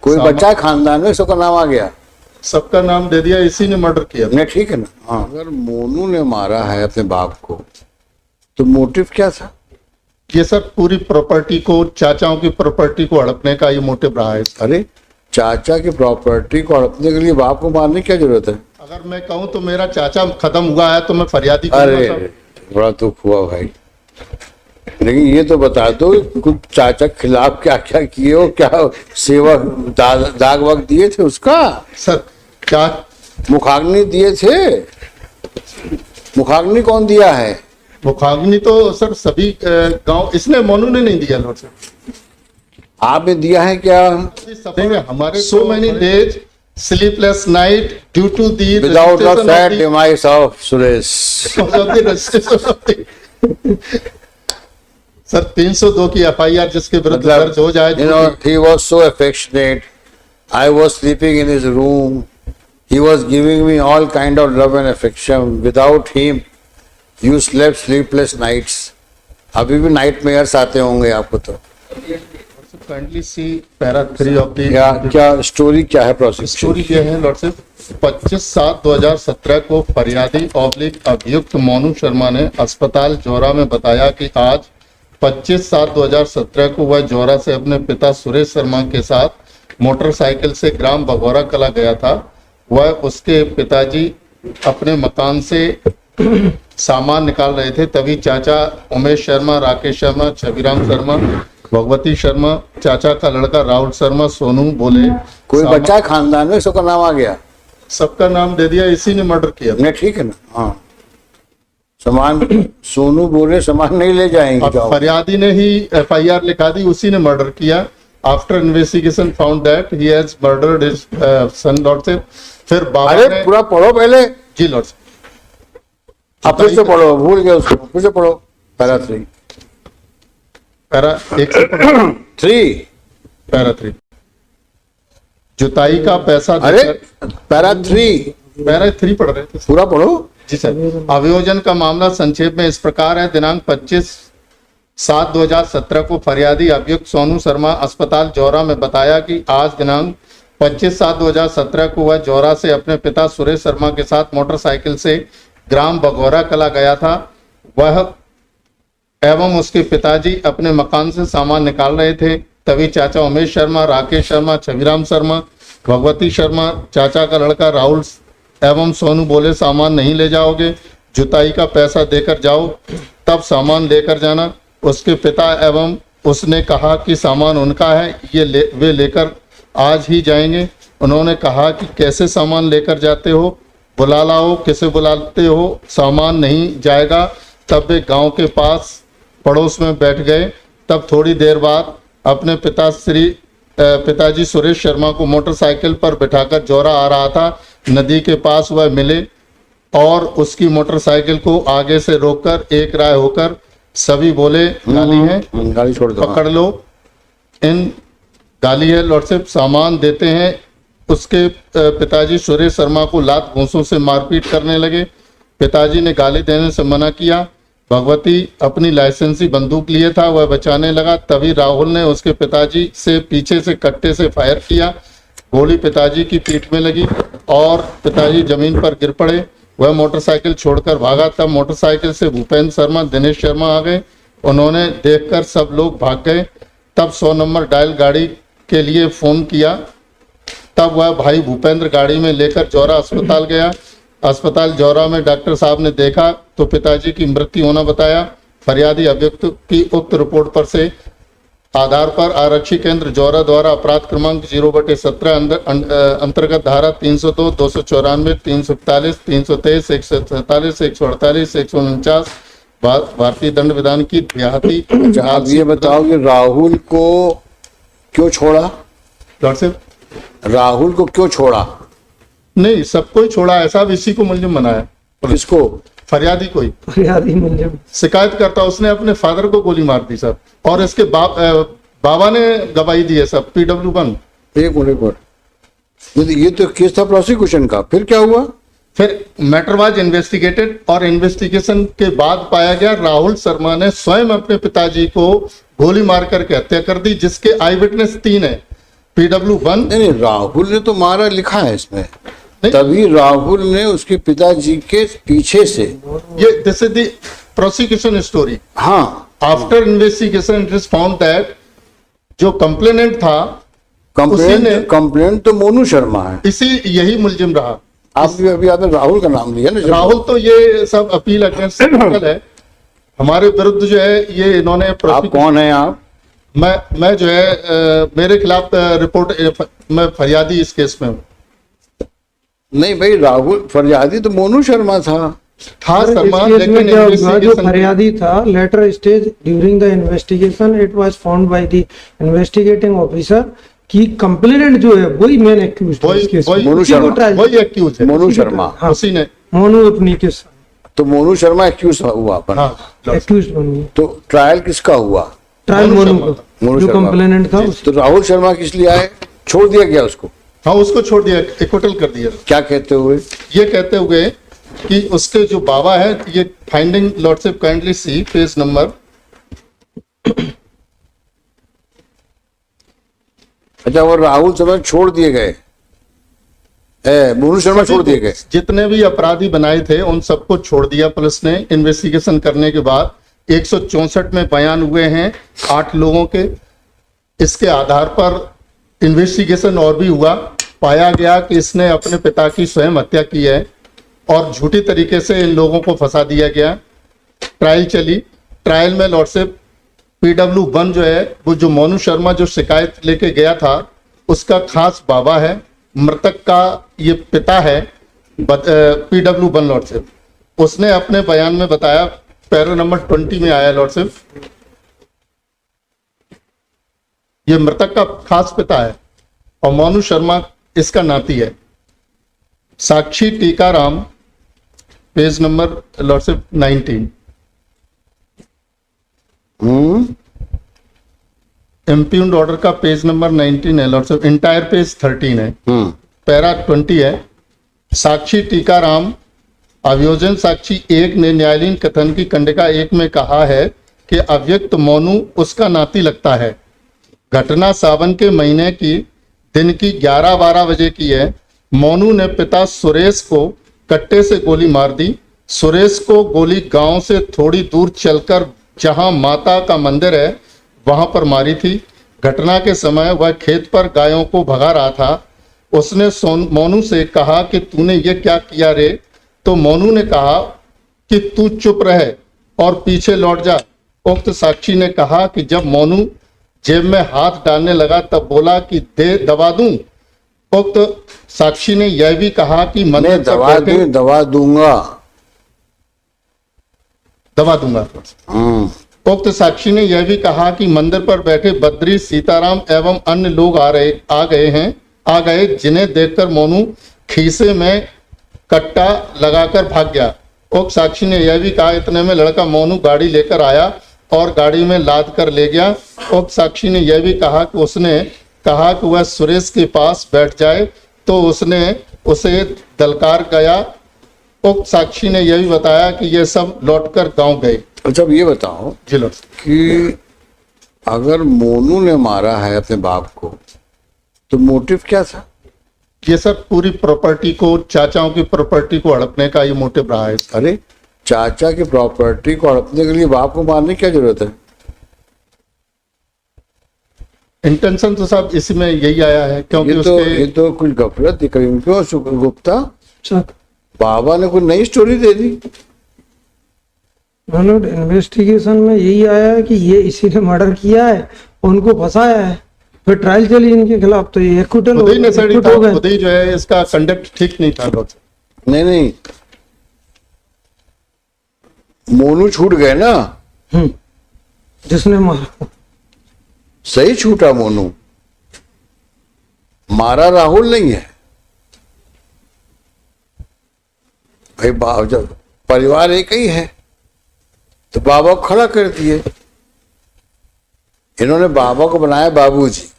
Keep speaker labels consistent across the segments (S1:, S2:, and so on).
S1: कोई बच्चा खानदान में सबका नाम आ गया,
S2: सबका नाम दे दिया, इसी ने मर्डर किया।
S1: नहीं ठीक है ना। हाँ, अगर मोनू ने मारा है अपने बाप को तो मोटिव क्या था?
S2: ये सर पूरी प्रॉपर्टी को, चाचाओं की प्रॉपर्टी को हड़पने का ये मोटिव रहा है।
S1: अरे चाचा की प्रॉपर्टी को हड़पने के लिए बाप को मारने की क्या जरूरत है?
S2: अगर मैं कहूँ तो मेरा चाचा खत्म हुआ है तो मैं फरियादी करूंगा
S1: अरे
S2: सर।
S1: बड़ा दुख हुआ भाई, लेकिन ये तो बता दो कुछ चाचा के खिलाफ क्या क्या किए हो, क्या सेवा दाग वाग दिए थे उसका?
S2: सर क्या
S1: मुखाग्नि दिए थे? मुखाग्नि कौन दिया है?
S2: मुखाग्नि तो सर सभी गांव, इसने मोनू ने नहीं दिया लॉर्ड सर।
S1: आपने दिया है क्या?
S2: हमारे so many days sleepless night due to the
S1: without the sad demise of Suresh.
S2: Sir 302 की एफआईआर जिसके विरुद्ध दर्ज हो जाए।
S1: You know, he was so affectionate. I was sleeping in his room. He was giving me all kind of love and affection. Without him, you slept sleepless nights. अभी भी nightmares आते होंगे आपको तो।
S2: Kindly C para 3 of the
S1: क्या story क्या है? Process
S2: story ये है लॉर्ड साहब, 25/7/2017 को फरियादी ऑब्लिक अभियुक्त मोनू शर्मा ने अस्पताल जोरा में बताया कि आज 25/7/2017 को वह जोरा से अपने पिता सुरेश शर्मा के साथ मोटरसाइकिल से ग्राम बघौरा कला गया था। वह उसके पिताजी अपने मकान से सामान निकाल रहे थे, तभी चाचा उमेश शर्मा, राकेश शर्मा, छविराम शर्मा, भगवती शर्मा, चाचा का लड़का राहुल शर्मा, सोनू बोले
S1: कोई बच्चा खानदान में सबका नाम आ गया,
S2: सबका नाम दे दिया, इसी ने मर्डर किया।
S1: नहीं ठीक है ना। हाँ, सामान सोनू बोले सामान नहीं ले जाएंगे।
S2: फरियादी ने ही एफआईआर लिखा दी, उसी ने मर्डर किया। After investigation found that he has murdered his son Lord से। फिर बाबा
S1: अरे
S2: ने
S1: पूरा पढ़ो पहले
S2: जी लॉर्ड से।
S1: अब फिर से पढ़ो, भूल गए उसको, फिर से पढ़ो। पैरा 3
S2: पैरा 1 से पढ़ो।
S1: 3
S2: पैरा 3 जुताई का पैसा
S1: अरे पैरा
S2: 3 पढ़ रहे थे,
S1: पूरा पढ़ो
S2: जी सर। अभियोजन का मामला संक्षेप में इस प्रकार है। दिनांक 25/7/2017 को फरियादी अभियुक्त सोनू शर्मा अस्पताल जोरा में बताया कि आज दिनांक 25/7/2017 को वह जोरा से अपने पिता सुरेश शर्मा के साथ मोटरसाइकिल से ग्राम बघौरा कला गया था। वह एवं उसके पिताजी अपने मकान से सामान निकाल रहे थे, तभी चाचा उमेश शर्मा, राकेश शर्मा, छविराम शर्मा, भगवती शर्मा, चाचा का लड़का राहुल एवं सोनू बोले सामान नहीं ले जाओगे, जुताई का पैसा देकर जाओ तब सामान लेकर जाना। उसके पिता एवं उसने कहा कि सामान उनका है, वे लेकर आज ही जाएंगे। उन्होंने कहा कि कैसे सामान लेकर जाते हो, बुला लाओ, किसे बुलाते हो, सामान नहीं जाएगा। तब वे गांव के पास पड़ोस में बैठ गए। तब थोड़ी देर बाद अपने पिताजी सुरेश शर्मा को मोटरसाइकिल पर बिठाकर जोरा आ रहा था। नदी के पास वह मिले और उसकी मोटरसाइकिल को आगे से रोककर एक राय होकर सभी बोले गाली है,
S1: गाली छोड़ दो,
S2: पकड़ लो, इन गाली है लॉर्ड साहब, सामान देते हैं। उसके पिताजी सुरेश शर्मा को लात घूंसों से मारपीट करने लगे। पिताजी ने गाली देने से मना किया। भगवती अपनी लाइसेंसी बंदूक लिए था, वह बचाने लगा, तभी राहुल ने उसके पिताजी से पीछे से कट्टे से फायर किया। गोली पिताजी की पीठ में लगी और पिताजी जमीन पर गिर पड़े। वह मोटरसाइकिल छोड़कर भागा। तब मोटरसाइकिल से भूपेंद्र शर्मा, दिनेश शर्मा आ गए। उन्होंने देखकर सब लोग भाग गए। तब 100 नंबर डायल गाड़ी के लिए फोन किया। तब वह भाई भूपेंद्र गाड़ी में लेकर जोरा अस्पताल गया। अस्पताल जोरा में डॉक्टर साहब ने देखा तो पिताजी की मृत्यु होना बताया। फरियादी अभियुक्त की उक्त रिपोर्ट पर से आधार पर आरक्षी केंद्र जोरा द्वारा अपराध क्रमांक 0/17 अंतर्गत धारा 302, 294, 341, 323, 147, 148, 149 भारतीय दंड विधान की देहाती।
S1: आप ये बताओ कि राहुल को क्यों छोड़ा?
S2: डॉक्टर साहब
S1: राहुल को क्यों छोड़ा?
S2: नहीं, सबको ही छोड़ा, ऐसा इसी को मुलजिम बनाया।
S1: किसको?
S2: फरियादी को ही।
S3: फरियादी मुलजिम
S2: शिकायत करता उसने अपने फादर को गोली मार दी साहब, और इसके बाबा ने गवाही दी है साहब, PW1।
S1: एक मिनट, ये तो केस था प्रोसिक्यूशन का, फिर क्या हुआ?
S2: फिर मैटर वाज इन्वेस्टिगेटेड और इन्वेस्टिगेशन के बाद पाया गया राहुल शर्मा ने स्वयं अपने पिताजी को गोली मार करके हत्या कर दी, जिसके आई विटनेस 3 है। PW1
S1: नहीं नहीं, राहुल ने तो मारा लिखा है इसमें,
S2: नहीं।
S1: तभी राहुल ने उसके पिताजी के पीछे से,
S2: ये this is the prosecution story.
S1: हाँ
S2: after investigation it is found that जो कंप्लेनेंट था
S1: कंप्लेंट तो मोनू शर्मा है।
S2: इसी यही मुलजिम रहा।
S1: आपने अभी आपने राहुल का नाम लिया ना जब-
S2: राहुल तो ये सब अपील अगेंस्ट है हमारे विरुद्ध जो है, ये इन्होंने
S1: आप कौन है आप?
S2: मैं जो है मेरे खिलाफ रिपोर्ट, मैं फरियादी इस केस में हूँ।
S1: नहीं भाई, राहुल फरियादी तो मोनू शर्मा था।
S2: शर्मा,
S3: इस केस में क्या हुआ, जो
S2: investigation-
S3: फरियादी था, later stage during the investigation it was found by the investigating officer कि कंप्लेनेंट जो है वही मेन एक्यूज्ड है इस केस में।
S1: मोनू
S3: उसी को
S1: शर्मा,
S3: ट्रायल
S2: वही एक्यूज है,
S1: मोनू शर्मा।
S3: हाँ,
S2: उसी ने।
S3: मोनू अपनी के
S1: तो मोनू शर्मा एक्यूज हुआ अपन।
S2: हाँ
S3: एक्यूज्ड बनी,
S1: तो ट्रायल किसका हुआ?
S3: ट्रायल
S2: मोनू
S3: मोनू
S2: शर्मा
S3: का,
S1: मोनू
S3: जो
S1: शर्मा।
S3: कंप्लेनेंट था उसी।
S1: तो राहुल शर्मा किस लिए आए? छोड़ दिया गया उसको,
S2: हाँ, उसको छोड़ दिया, एक्विटल कर दिया।
S1: क्या कहते हुए?
S2: ये कहते हुए कि उसके जो बाबा है, ये फाइंडिंग लॉर्डशिप काइंडली सी पेज नंबर,
S1: अच्छा, वो राहुल शर्मा छोड़ दिए गए, मोनू शर्मा छोड़ दिए गए।
S2: जितने भी अपराधी बनाए थे उन सबको छोड़ दिया पुलिस ने। इन्वेस्टिगेशन करने के बाद 164 में बयान हुए हैं 8 लोगों के। इसके आधार पर इन्वेस्टिगेशन और भी हुआ, पाया गया कि इसने अपने पिता की स्वयं हत्या की है और झूठी तरीके से इन लोगों को फंसा दिया गया। ट्रायल चली, ट्रायल में लॉर्डशिप PW1 जो है, वो जो मोनू शर्मा जो शिकायत लेके गया था उसका खास बाबा है, मृतक का ये पिता है PW1 लॉर्डशिप। उसने अपने बयान में बताया, पैरा नंबर 20 में आया लॉर्डशिप, ये मृतक का खास पिता है और मोनू शर्मा इसका नाती है। साक्षी Tikaram, page number lordship 19, impugned order का पेज नंबर 19 है लॉर्डशिप, इंटायर पेज 13 है, पैरा 20 है। साक्षी टीकाराम अभियोजन साक्षी 1 ने न्यायालयीन कथन की कंडिका 1 में कहा है कि अभियुक्त मोनू उसका नाती लगता है। घटना सावन के महीने की दिन की 11-12 बजे की है। मोनू ने पिता सुरेश को कट्टे से गोली मार दी। सुरेश को गोली गांव से थोड़ी दूर चलकर जहां माता का मंदिर है वहां पर मारी थी। घटना के समय वह खेत पर गायों को भगा रहा था। उसने मोनू से कहा कि तूने ये क्या किया रे? तो मोनू ने कहा कि तू चुप रहे और पीछे लौट जा। उक्त साक्षी ने कहा कि जब मोनू जेब में हाथ डालने लगा तब बोला कि दे दबा दूं। उक्त साक्षी ने यह भी कहा कि
S1: मैं
S2: मंदिर पर
S1: दवा
S2: बैठे-
S1: दवा दूंगा।
S2: दबा दूंगा। उक्त साक्षी ने यह भी कहा कि मंदिर पर बैठे बद्री, सीताराम एवं अन्य लोग आ गए जिन्हें देखकर मोनू खीसे में कट्टा लगाकर भाग गया। उक्त साक्षी ने यह भी कहा इतने में लड़का मोनू गाड़ी लेकर आया और गाड़ी में लाद कर ले गया। उक्त साक्षी ने यह भी कहा कि उसने कहा कि वह सुरेश के पास बैठ जाए तो उसने उसे दलकार गया। उक्त साक्षी ने यह भी बताया कि ये सब लौटकर गांव गए।
S1: अच्छा, अब ये बताओ
S2: जी लो।
S1: कि अगर मोनू ने मारा है अपने बाप को तो मोटिव क्या था?
S2: ये सब पूरी प्रॉपर्टी को, चाचाओं की प्रॉपर्टी को हड़पने का ये मोटिव रहा है।
S1: अरे, चाचा की प्रॉपर्टी को हड़पने के लिए बाप को मारने की क्या जरूरत है?
S2: इंटेंशन तो साहब इसी में यही आया है क्योंकि
S1: ये तो कुछ गफलत दिख रही है। क्यों गुप्ता,
S3: अच्छा,
S1: बाबा ने कोई नई स्टोरी दे दी?
S3: मतलब इन्वेस्टिगेशन में यही आया है कि ये इसी ने मर्डर किया है, उनको फंसाया है, फिर ट्रायल चली इनके खिलाफ तो ये एक्विटल
S2: खुद ही नेसेसरी था,
S3: हो गए।
S2: खुद ही जो है इसका कंडक्ट ठीक नहीं था।
S1: नहीं, मोनू छूट गए ना।
S3: जिसने मारा
S1: सही छूटा मोनू, मारा राहुल नहीं है भाई। जब परिवार एक ही है तो बाबा को खड़ा कर दिए। इन्होंने बाबा को बनाया बाबूजी।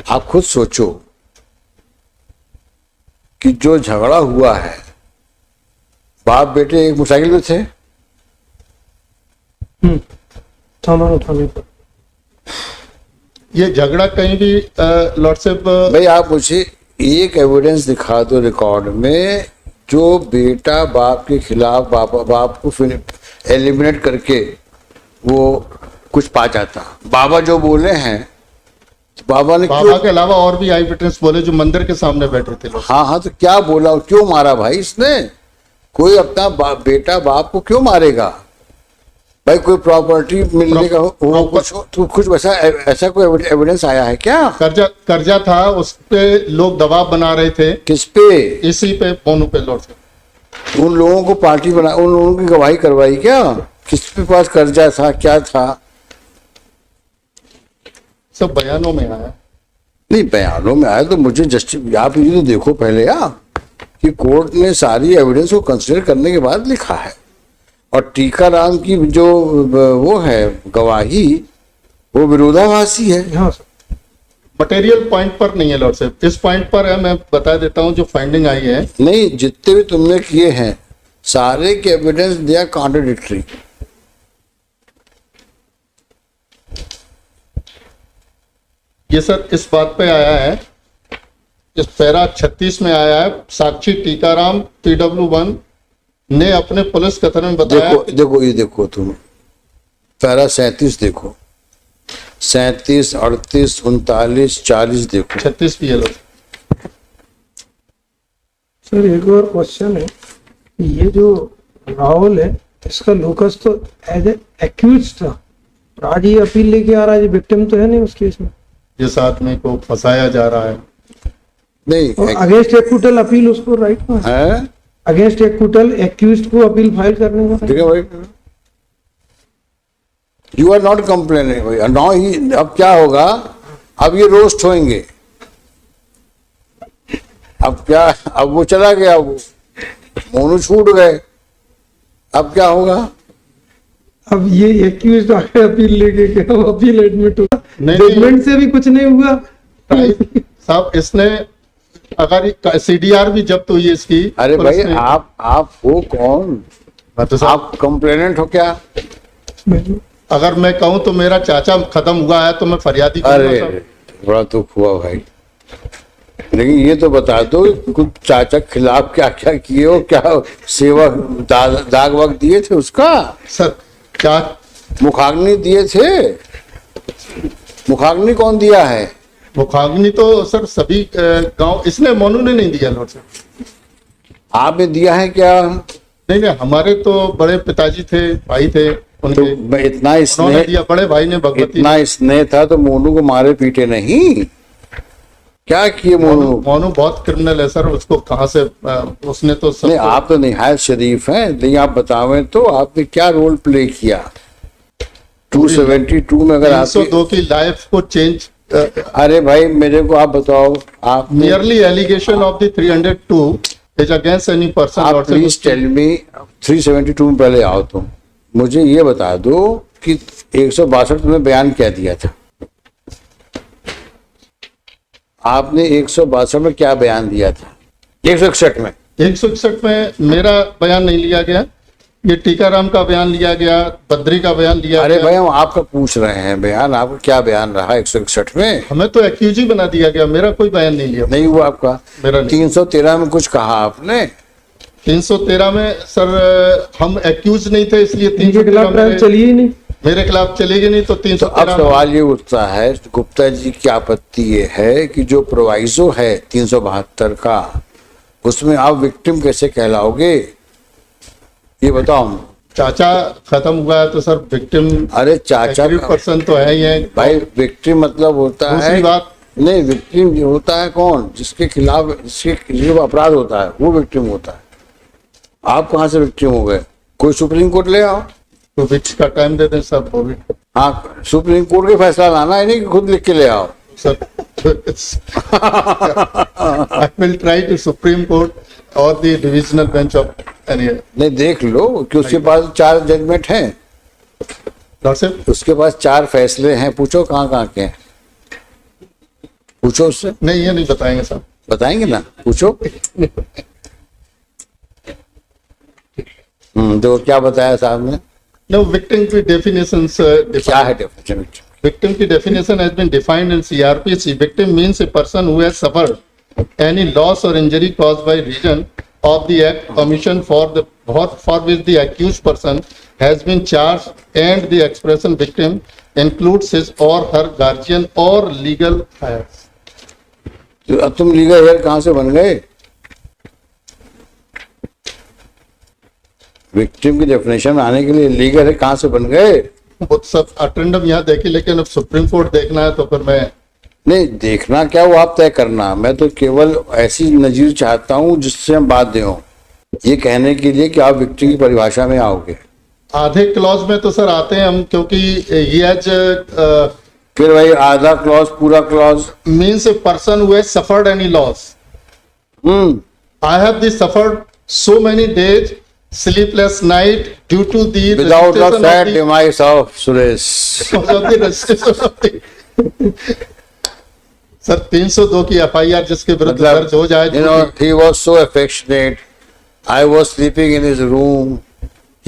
S1: आप खुद सोचो कि जो झगड़ा हुआ है, बाप बेटे एक मोटरसाइकिल में थे,
S3: सामान उठाने पर।
S2: ये झगड़ा कहीं भी लॉर्डशिप
S1: भाई आप मुझे एक एविडेंस दिखा दो रिकॉर्ड में जो बेटा बाप के खिलाफ बाप को फिर एलिमिनेट करके वो कुछ पा जाता। बाबा जो बोले हैं, बाबा ने
S2: बाबा के अलावा और भी आई विटनेस बोले जो मंदिर के सामने बैठे थे लोग।
S1: हाँ, तो क्या बोला, क्यों मारा भाई इसने? कोई अपना बेटा बाप को क्यों मारेगा भाई? कोई प्रॉपर्टी मिलने का हो कुछ हो, तो कुछ ऐसा कोई एविडेंस आया है क्या?
S2: कर्जा था, उस पे लोग दबाव बना रहे थे।
S1: किस पे?
S2: इसी पे मोनू पे लॉर्डशिप।
S1: उन लोगों को पार्टी बना, उन लोगों की गवाही करवाई क्या? किस पे पास कर्जा था, क्या था?
S2: सब बयानों में आया।
S1: नहीं, बयानों में आया तो मुझे आप ये तो देखो पहले कि कोर्ट ने सारी एविडेंस को कंसिडर करने के बाद लिखा है। और टीकाराम की जो वो है गवाही, वो विरोधाभासी है।
S3: हाँ सर।
S2: मटेरियल पॉइंट पर नहीं है लॉर्डशिप, इस पॉइंट पर है। मैं बता देता हूं जो फाइंडिंग आई है।
S1: नहीं, जितने भी तुमने किए हैं सारे के एविडेंस दे आर कॉन्ट्रडिक्टरी।
S2: ये सर इस बात पे आया है, इस पैरा 36 में आया है, साक्षी टीकाराम TW1 ने अपने पुलिस कथन में बताया।
S1: देखो ये देखो तुम पैरा 37 देखो, 37, 38, 39, 40 देखो।
S2: 36 भी है लोग।
S3: सर एक और क्वेश्चन है, ये जो राहुल है इसका लोकस तो एज ए एक्यूज था, और आज ये अपील लेके आ रहा है, ये विक्टिम तो है नहीं उस केस में।
S2: जिस आदमी को फंसाया जा रहा है,
S1: नहीं,
S3: अगेंस्ट एक्यूटल अपील उसको राइट में
S1: है
S3: अगेंस्ट एक्यूटल एक्यूज्ड को अपील फाइल करने का।
S1: ठीक है भाई, यू आर नॉट कंप्लेनिंग भाई। नाउ ही अब क्या होगा, अब ये रोस्ट होंगे। अब क्या, अब वो चला गया, वो मोनू छूट गए, अब क्या होगा?
S3: अब ये एक्यूज्ड आके अपील लेके गया, वो अपील एडमिट हुआ,
S2: नहीं,
S3: जजमेंट से भी कुछ नहीं हुआ।
S2: साहब इसने अगर CDR भी जब्त हुई है इसकी।
S1: अरे भाई आप हो कौन?
S2: मैं तो
S1: आप कंप्लेनेंट हो क्या?
S2: अगर मैं कहूं तो मेरा चाचा खत्म हुआ है तो मैं फरियादी करूंगा
S1: अरे
S2: साहब।
S1: बड़ा दुख हुआ भाई। लेकिन ये तो बता दो कुछ चाचा के खिलाफ क्या क्या किए हो, क्या सेवा दाग वाग दिए थे उसका?
S2: सर क्या
S1: मुखाग्नि दिए थे? मुखाग्नि कौन दिया है?
S2: मुखाग्नि तो सर सभी गांव, इसने मोनू ने नहीं दिया लॉर्ड साहब।
S1: आपने दिया है क्या?
S2: नहीं, हमारे तो बड़े पिताजी थे, भाई थे उनके,
S1: तो इतना
S2: उन्होंने
S1: स्नेह,
S2: दिया, बड़े भाई ने भगवती
S1: इतना स्नेह था तो मोनू को मारे पीटे नहीं? क्या किए मोनू?
S2: मोनू बहुत क्रिमिनल है सर, उसको कहां से उसने तो सब।
S1: नहीं, आप तो निहायत शरीफ हैं, लेकिन आप बतावें तो आपने क्या रोल प्ले किया 272 में? अगर आप
S2: 302 की लाइफ को चेंज।
S1: अरे भाई मेरे को आप बताओ, आप
S2: nearly allegation of the 302 is against any person.
S1: आप प्लीज टेल मी 372 में पहले आओ तुम मुझे ये बता दो कि 162 में बयान क्या दिया था? आपने 162 में क्या बयान दिया था? 161 में?
S2: 161 में मेरा बयान नहीं लिया गया, ये टीकाराम का बयान लिया गया, बद्री का बयान लिया
S1: अरे
S2: गया।
S1: भाई हम आपका पूछ रहे हैं बयान, आपका क्या बयान रहा 161 में?
S2: हमें तो एक्यूज ही बना दिया गया, मेरा कोई बयान नहीं लिया।
S1: नहीं हुआ आपका?
S2: मेरा नहीं।
S1: 313 में कुछ कहा आपने?
S2: 313 में सर हम एक्यूज नहीं थे, इसलिए
S3: इनके खिलाफ
S2: 313
S3: ट्रायल चलिए ही नहीं।
S2: मेरे खिलाफ चलेगी नहीं तो
S1: तो अब
S2: 313
S1: सवाल ये उठता है गुप्ता जी की आपत्ति ये है कि जो प्रोवाइजो है 372 का, उसमें आप विक्टिम कैसे कहलाओगे? ये बताओ।
S2: चाचा खत्म हुआ है तो सर विक्टिम,
S1: अरे चाचा
S2: पर्सन तो है ही है
S1: भाई। विक्टिम मतलब होता है,
S2: दूसरी बात
S1: नहीं विक्टिम होता है कौन? जिसके खिलाफ जिसके अपराध होता है वो विक्टिम होता है। आप कहाँ से विक्टिम हो गए? कोई सुप्रीम कोर्ट ले आओ,
S2: तो विक्स का टाइम दे दें सर। वो भी
S1: हाँ, सुप्रीम कोर्ट के फैसला लाना है, नहीं कि खुद लिख के ले आओ।
S2: Sir I will try to Supreme Court और the divisional bench of any.
S1: नहीं देख लो कि उसके पास 4 जजमेंट हैं,
S2: डॉक्टर साहब
S1: उसके पास 4 फैसले हैं, पूछो कहाँ कहाँ के हैं, पूछो उससे।
S2: नहीं, ये नहीं बताएंगे साहब।
S1: बताएंगे ना, पूछो। तो क्या बताया साहब ने?
S2: No, victim की definitions
S1: क्या है डेफिनेशन?
S2: victim की definition has been defined in CRPC. Victim means a person who has suffered any loss or injury caused by reason of the act commission for which the accused person has been charged, and the expression victim includes his or her guardian or legal heirs.
S1: तो अब तुम legal hair कहां से बन गए? Victim की definition में आने के लिए लीगल हेयर कहां से बन गए?
S2: वो सब अटेंडम यहाँ देखी, लेकिन अब सुप्रीम कोर्ट देखना है तो फिर मैं
S1: नहीं देखना क्या, वो आप तय करना। मैं तो केवल ऐसी नजीर चाहता हूं जिससे हम बात दें ये कहने के लिए कि आप विक्टिम की परिभाषा में आओगे।
S2: आधे क्लॉज में तो सर आते हैं हम, क्योंकि ये एज
S1: फिर भाई आधा क्लॉज पूरा clause
S2: means a person who has suffered any loss. I have this suffered so many days, sleepless night due to the
S1: without the
S2: registration of
S1: sad
S2: the-
S1: demise of Suresh.
S2: because of the registration of the- sir 302 की FIR जिसके विरुद्ध दर्ज हो जाए,
S1: you know, he was so affectionate. I was sleeping in his room.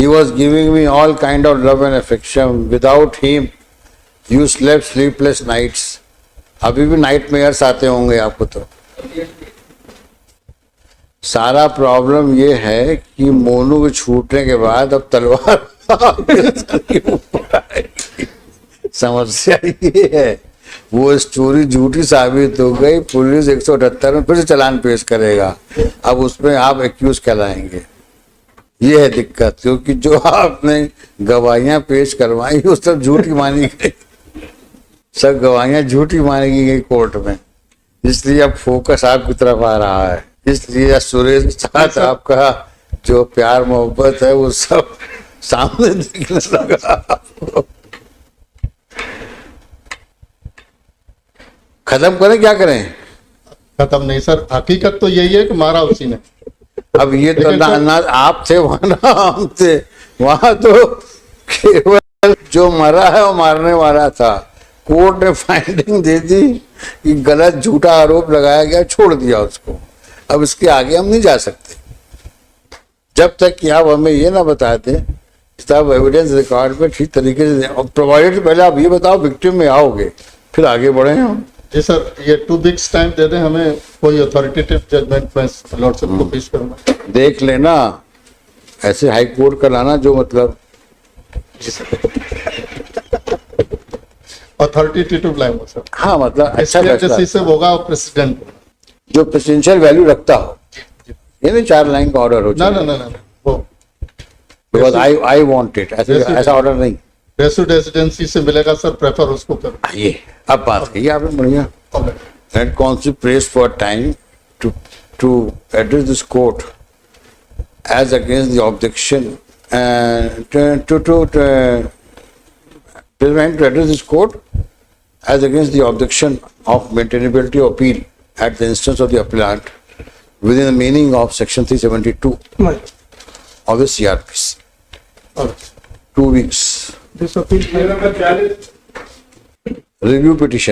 S1: He was giving me all kind of love and affection. Without him, you slept sleepless nights. अभी भी nightmares आते होंगे आपको। तो सारा प्रॉब्लम ये है कि मोनू के छूटने के बाद अब तलवार आपके सर के ऊपर आएगी। समस्या ये है, वो स्टोरी झूठी साबित हो गई, पुलिस 178 में फिर से चालान पेश करेगा, अब उसमें आप एक्यूज कहलाएंगे। ये है दिक्कत, क्योंकि जो आपने गवाहियां पेश करवाई वो सब झूठी मानी गई, सब गवाहियां झूठी मानी गई कोर्ट में, इसलिए अब फोकस आपकी तरफ आ रहा है। इसलिए सुरेश के साथ आपका जो प्यार मोहब्बत है वो सब सामने दिखने लगा आपको। खत्म करें, क्या करें?
S2: खत्म नहीं सर, हकीकत तो यही है कि मारा उसी ने।
S1: अब ये तो
S2: लेकिन सर-
S1: ना आप थे वहां, ना हम थे वहां, तो केवल जो मरा है वो मारने वाला था। कोर्ट ने फाइंडिंग दे दी कि गलत झूठा आरोप लगाया गया, छोड़ दिया उसको। अब इसके आगे हम नहीं जा सकते जब तक कि आप हमें ये ना बताते सब एविडेंस रिकॉर्ड में ठीक तरीके से। और प्रोवाइडेड पहले आप ये बताओ विक्टिम में आओगे, फिर आगे बढ़े हम।
S2: जी सर, ये 2 वीक्स टाइम दे दें हमें, कोई अथॉरिटेटिव जजमेंट में लॉर्डशिप को पेश करूंगा।
S1: देख लेना, ऐसे हाई कोर्ट का लाना जो मतलब
S2: अथॉरिटेटिव लाइन सर,
S1: हाँ मतलब अच्छा फैसला
S2: जैसे से होगा प्रेसिडेंट।
S1: जो प्रेसिडेंशियल वैल्यू रखता हो, ये नहीं 4 लाइन का ऑर्डर हो।
S2: ना ना ना ना वो
S1: बिकॉज आई वांट इट, ऐसा ऑर्डर नहीं।
S2: रेसिडेंसी से मिलेगा सर, प्रेफर उसको करो।
S1: ये अब बात कही आपने बढ़िया। Let counsel prays for time to address this court as against the objection and to address this court as against the objection of maintainability of appeal at the instance of the appellant within the meaning of section 372
S3: Right.
S1: of the CRPC. 2 weeks.
S3: This appeal.
S1: Review petition.